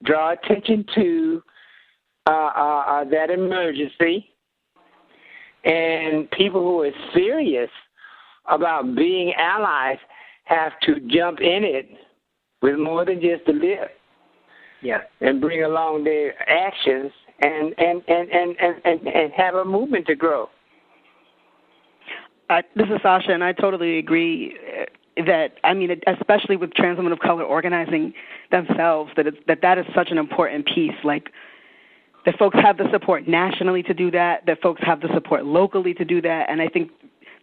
draw attention to that emergency, and people who are serious about being allies have to jump in it with more than just a lip. Yeah. And bring along their actions and have a movement to grow. This is Sasha, and I totally agree that, I mean, especially with trans women of color organizing themselves, that is such an important piece. Like, that folks have the support nationally to do that folks have the support locally to do that, and I think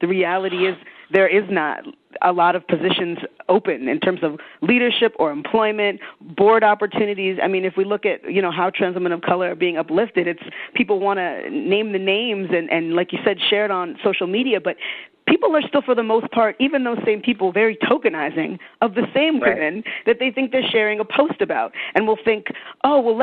the reality is there is not a lot of positions open in terms of leadership or employment, board opportunities. I mean, if we look at, how trans women of color are being uplifted, it's people want to name the names and, like you said, share it on social media, but people are still, for the most part, even those same people, very tokenizing of the same women that they think they're sharing a post about, and will think, oh, well,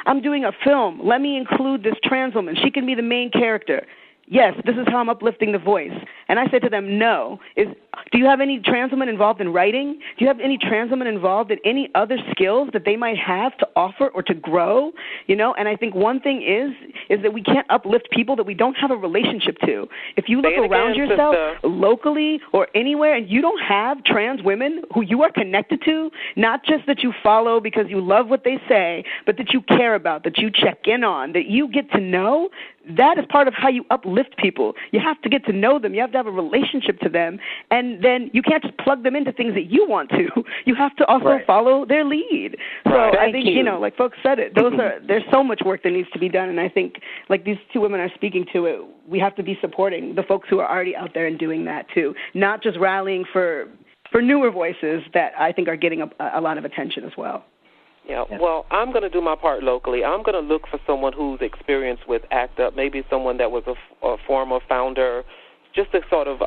I'm doing a film. Let me include this trans woman. She can be the main character. Yes, this is how I'm uplifting the voice. And I said to them, no. Do you have any trans women involved in writing? Do you have any trans women involved in any other skills that they might have to offer or to grow? And I think one thing is that we can't uplift people that we don't have a relationship to. If you look around yourself locally or anywhere and you don't have trans women who you are connected to, not just that you follow because you love what they say, but that you care about, that you check in on, that you get to know, that is part of how you uplift people. You have to get to know them. You have to have a relationship to them. And then you can't just plug them into things that you want to. You have to also follow their lead. So I think, like folks said it, there's so much work that needs to be done. And I think, like these two women are speaking to it, we have to be supporting the folks who are already out there and doing that too, not just rallying for newer voices that I think are getting a lot of attention as well. Yeah, well, I'm going to do my part locally. I'm going to look for someone who's experienced with ACT UP, maybe someone that was a former founder, just to sort of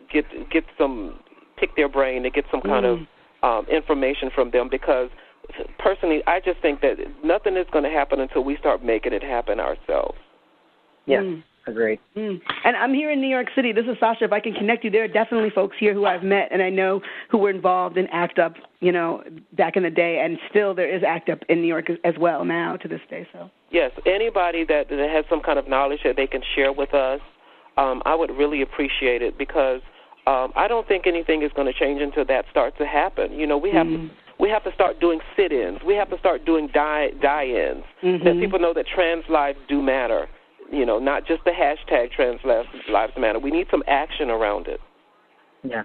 pick their brain to get some kind of information from them, because personally I just think that nothing is going to happen until we start making it happen ourselves. Yeah. Agreed. And I'm here in New York City. This is Sasha. If I can connect you, there are definitely folks here who I've met and I know who were involved in ACT UP, back in the day, and still there is ACT UP in New York as well now to this day. So yes, anybody that has some kind of knowledge that they can share with us, I would really appreciate it, because I don't think anything is going to change until that starts to happen. We have to start doing sit-ins. We have to start doing die-ins, that people know that trans lives do matter. Not just the hashtag trans lives matter. We need some action around it. Yeah.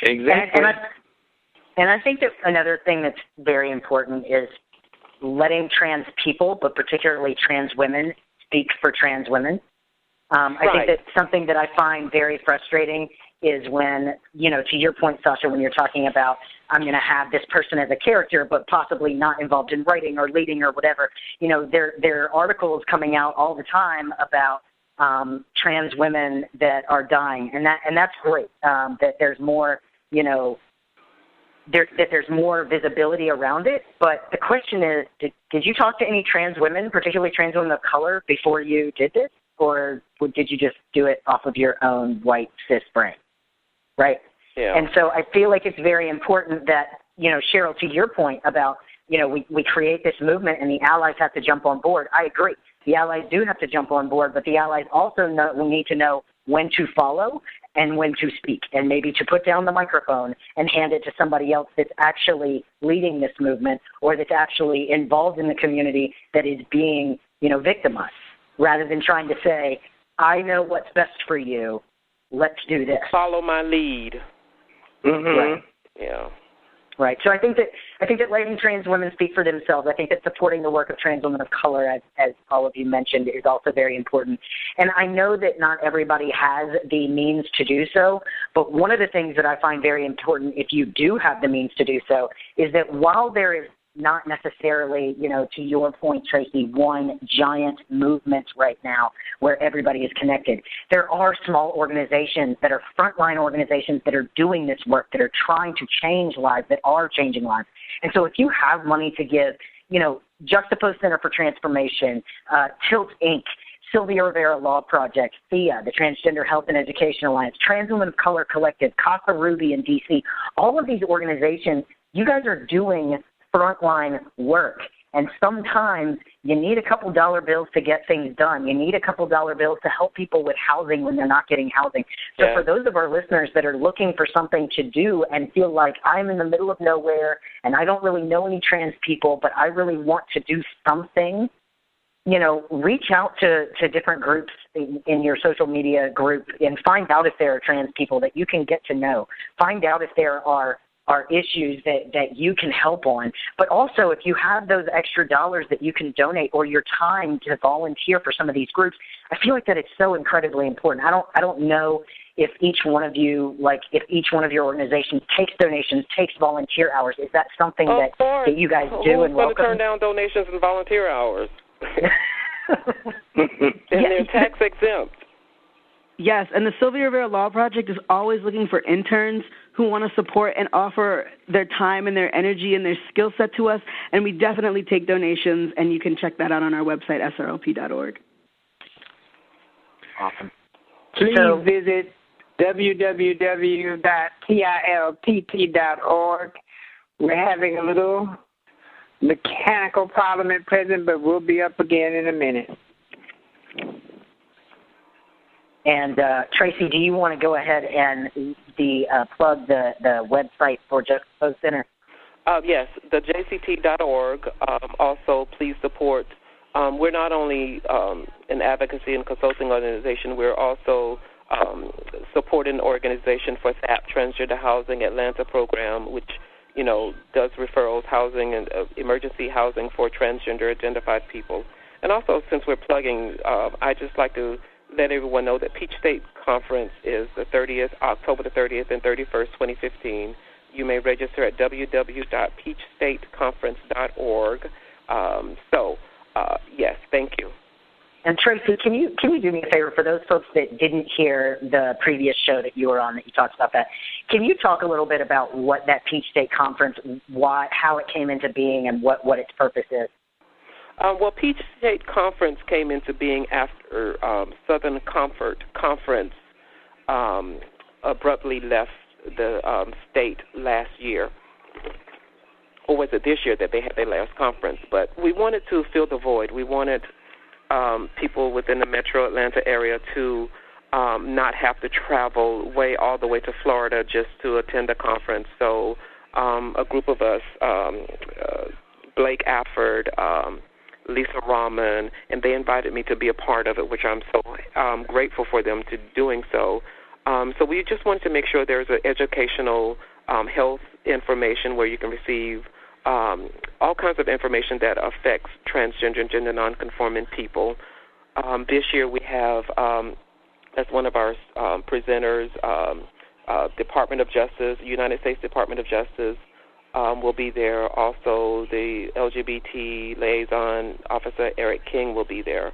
Exactly. And I think that another thing that's very important is letting trans people, but particularly trans women, speak for trans women. I think that something that I find very frustrating is when, to your point, Sasha, when you're talking about, I'm going to have this person as a character, but possibly not involved in writing or leading or whatever. There are articles coming out all the time about trans women that are dying, and that's great. That there's more, that there's more visibility around it. But the question is, did you talk to any trans women, particularly trans women of color, before you did this, or did you just do it off of your own white cis brain? Right. Yeah. And so I feel like it's very important that, Cheryl, to your point about, we create this movement and the allies have to jump on board. I agree. The allies do have to jump on board, but the allies also need to know when to follow and when to speak, and maybe to put down the microphone and hand it to somebody else that's actually leading this movement, or that's actually involved in the community that is being, victimized, rather than trying to say, I know what's best for you. Let's do this. Follow my lead. Right. Yeah. Right. So I think that letting trans women speak for themselves, I think that supporting the work of trans women of color, as all of you mentioned, is also very important. And I know that not everybody has the means to do so, but one of the things that I find very important, if you do have the means to do so, is that while there is not necessarily, to your point, Tracy, one giant movement right now where everybody is connected. There are small organizations that are frontline organizations that are doing this work, that are trying to change lives, that are changing lives. And so if you have money to give, Juxtapost Center for Transformation, Tilt Inc., Sylvia Rivera Law Project, THEA, the Transgender Health and Education Alliance, Trans Women of Color Collective, Casa Ruby in D.C., all of these organizations, you guys are doing frontline work, And sometimes you need a couple dollar bills to get things done. You need a couple dollar bills to help people with housing when they're not getting housing. So for those of our listeners that are looking for something to do and feel like I'm in the middle of nowhere and I don't really know any trans people, but I really want to do something, you know, reach out to different groups in your social media group and find out if there are trans people that you can get to know. Find out if there are issues that you can help on. But also, if you have those extra dollars that you can donate or your time to volunteer for some of these groups, I feel like that it's so incredibly important. I don't know if each one of you, like if each one of your organizations takes donations, takes volunteer hours. Is that something that you guys do and welcome? Who's going to turn down donations and volunteer hours? And they're tax exempt. Yes, and the Sylvia Rivera Law Project is always looking for interns who want to support and offer their time and their energy and their skill set to us, and we definitely take donations, and you can check that out on our website, srlp.org. Awesome. Please visit www.tilpp.org. We're having a little mechanical problem at present, but we'll be up again in a minute. And Tracy, do you want to go ahead and plug the website for Juxtapoz Center? Yes, the jct.org. Also, please support. We're not only an advocacy and consulting organization, we're also supporting an organization for THAP, Transgender Housing Atlanta program, which, you know, does referrals, housing, and emergency housing for transgender identified people. And also, since we're plugging, I'd just like to let everyone know that Peach State Conference is October the 30th and 31st, 2015. You may register at www.peachstateconference.org. Yes, thank you. And Tracy, can you do me a favor for those folks that didn't hear the previous show that you were on that you talked about that? Can you talk a little bit about what that Peach State Conference, how it came into being, and what its purpose is? Well, Peach State Conference came into being after Southern Comfort Conference abruptly left the state last year. Or was it this year that they had their last conference? But we wanted to fill the void. We wanted people within the metro Atlanta area to not have to travel all the way to Florida just to attend a conference. So a group of us, Blake Afford, Lisa Rahman, and they invited me to be a part of it, which I'm so grateful for them to doing so. So we just wanted to make sure there's an educational health information where you can receive all kinds of information that affects transgender and gender nonconforming people. This year we have, as one of our presenters, Department of Justice, United States Department of Justice, will be there. Also, the LGBT liaison officer, Eric King, will be there.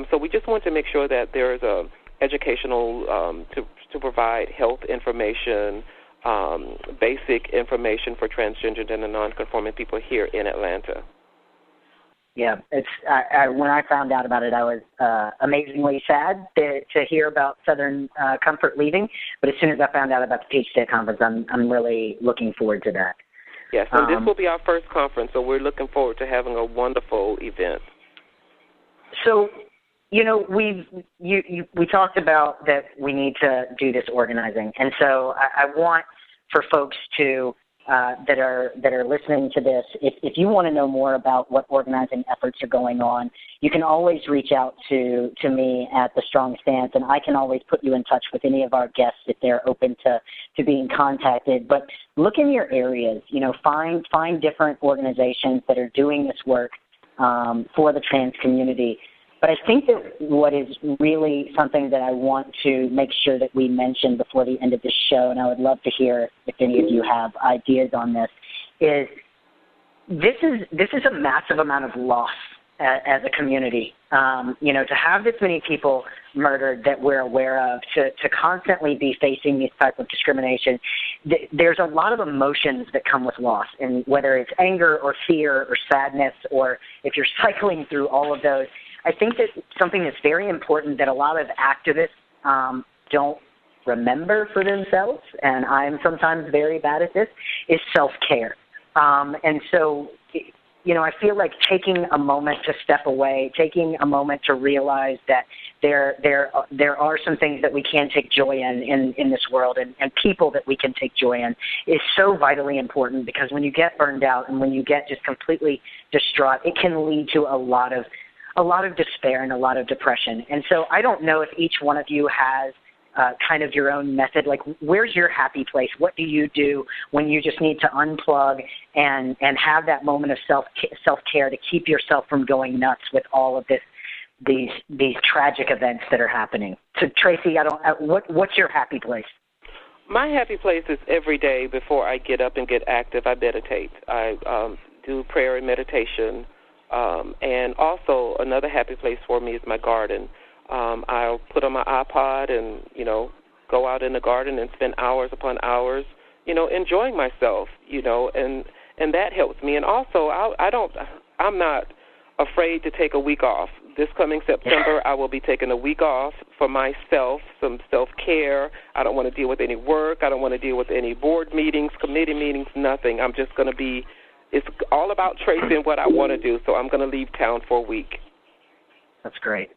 So we just want to make sure that there is a educational to provide health information, basic information for transgender and nonconforming people here in Atlanta. Yeah, when I found out about it, I was amazingly sad to hear about Southern Comfort leaving. But as soon as I found out about the Peach State Conference, I'm really looking forward to that. Yes, and this will be our first conference, so we're looking forward to having a wonderful event. So, you know, we talked about that we need to do this organizing, and so I want for folks to that are listening to this, if you want to know more about what organizing efforts are going on, you can always reach out to me at The Strong Stance, and I can always put you in touch with any of our guests if they're open to being contacted. But look in your areas, you know, find different organizations that are doing this work for the trans community. But I think that what is really something that I want to make sure that we mention before the end of this show, and I would love to hear if any of you have ideas on this, is this is a massive amount of loss as a community. You know, to have this many people murdered that we're aware of, to constantly be facing these type of discrimination, there's a lot of emotions that come with loss, and whether it's anger or fear or sadness, or if you're cycling through all of those, I think that something that's very important that a lot of activists don't remember for themselves, and I'm sometimes very bad at this, is self-care. And so I feel like taking a moment to step away, taking a moment to realize that there are some things that we can take joy in this world, and people that we can take joy in is so vitally important, because when you get burned out and when you get just completely distraught, it can lead to a lot of despair and a lot of depression. And so I don't know if each one of you has kind of your own method. Like, where's your happy place? What do you do when you just need to unplug and have that moment of self-care to keep yourself from going nuts with all of these tragic events that are happening? So, Tracy, what's your happy place? My happy place is every day before I get up and get active, I meditate. I do prayer and meditation. And also another happy place for me is my garden. I'll put on my iPod and, go out in the garden and spend hours upon hours, enjoying myself, and that helps me. And also I'm not afraid to take a week off. This coming September, I will be taking a week off for myself, some self-care. I don't want to deal with any work. I don't want to deal with any board meetings, committee meetings, nothing. I'm just going to be, it's all about Tracy and what I want to do, so I'm going to leave town for a week. That's great.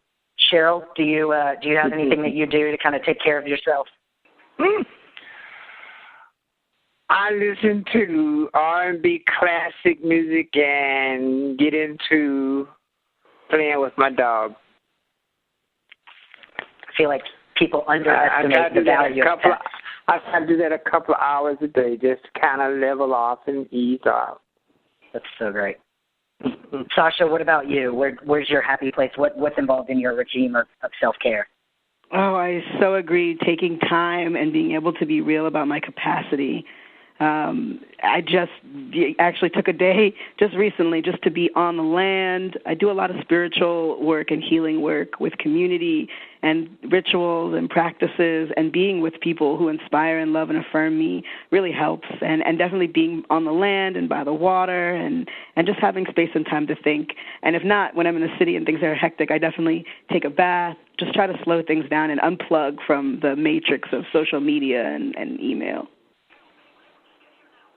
Cheryl, do you have anything that you do to kind of take care of yourself? I listen to R&B classic music and get into playing with my dog. I feel like people underestimate the value of pets. I try to do that a couple of hours a day, just to kind of level off and ease off. That's so great. Sasha, what about you? Where's your happy place? What's involved in your regime of self-care? Oh, I so agree. Taking time and being able to be real about my capacity. I just actually took a day just recently just to be on the land. I do a lot of spiritual work and healing work with community and rituals and practices, and being with people who inspire and love and affirm me really helps. And definitely being on the land and by the water and just having space and time to think. And if not, when I'm in the city and things are hectic, I definitely take a bath, just try to slow things down and unplug from the matrix of social media and email.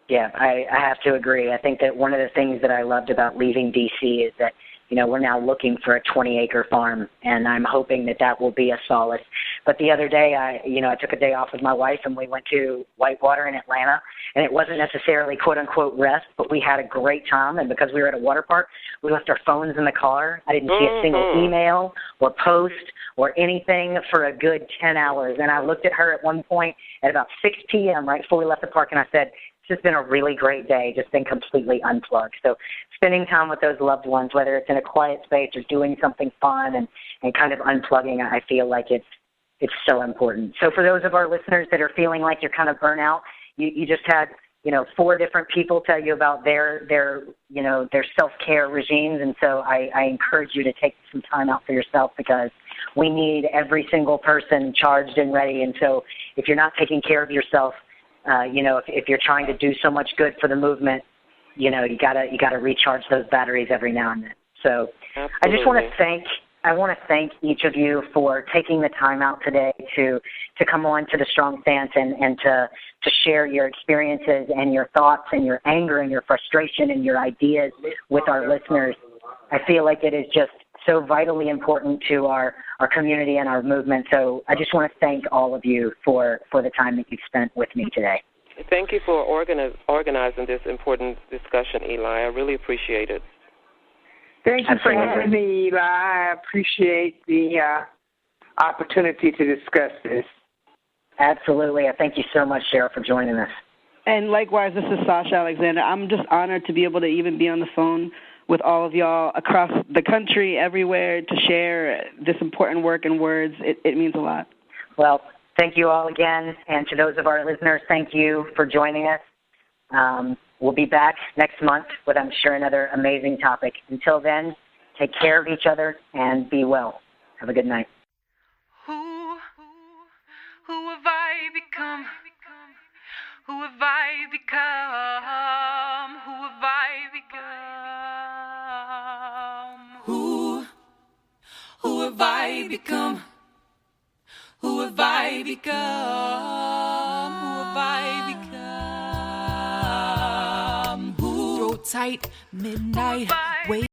Yeah, I have to agree. I think that one of the things that I loved about leaving D.C. is that, we're now looking for a 20-acre farm, and I'm hoping that will be a solace. But the other day, I took a day off with my wife, and we went to Whitewater in Atlanta, and it wasn't necessarily quote-unquote rest, but we had a great time, and because we were at a water park, we left our phones in the car. I didn't see a single email or post or anything for a good 10 hours, and I looked at her at one point at about 6 p.m. right before we left the park, and I said, it's just been a really great day, just been completely unplugged. So spending time with those loved ones, whether it's in a quiet space or doing something fun and kind of unplugging, I feel like it's so important. So for those of our listeners that are feeling like you're kind of burnt out, you just had, 4 different people tell you about their self-care regimes. And so I encourage you to take some time out for yourself, because we need every single person charged and ready. And so if you're not taking care of yourself, if you're trying to do so much good for the movement, you gotta recharge those batteries every now and then. So absolutely. I just want to thank each of you for taking the time out today to come on to the Strong Stance and to share your experiences and your thoughts and your anger and your frustration and your ideas with our listeners. I feel like it is just so vitally important to our community and our movement. So I just want to thank all of you for the time that you've spent with me today. Thank you for organizing this important discussion, Eli. I really appreciate it. Thank you for having me, Eli. I appreciate the opportunity to discuss this. Absolutely. I thank you so much, Cheryl, for joining us. And likewise, this is Sasha Alexander. I'm just honored to be able to even be on the phone with all of y'all across the country, everywhere, to share this important work in words. It means a lot. Well, thank you all again. And to those of our listeners, thank you for joining us. We'll be back next month with, I'm sure, another amazing topic. Until then, take care of each other and be well. Have a good night. Who have I become? Who have I become? Who have I become? Who have I become? Who have I become? Who have I become? Who? Throw tight, midnight, wait.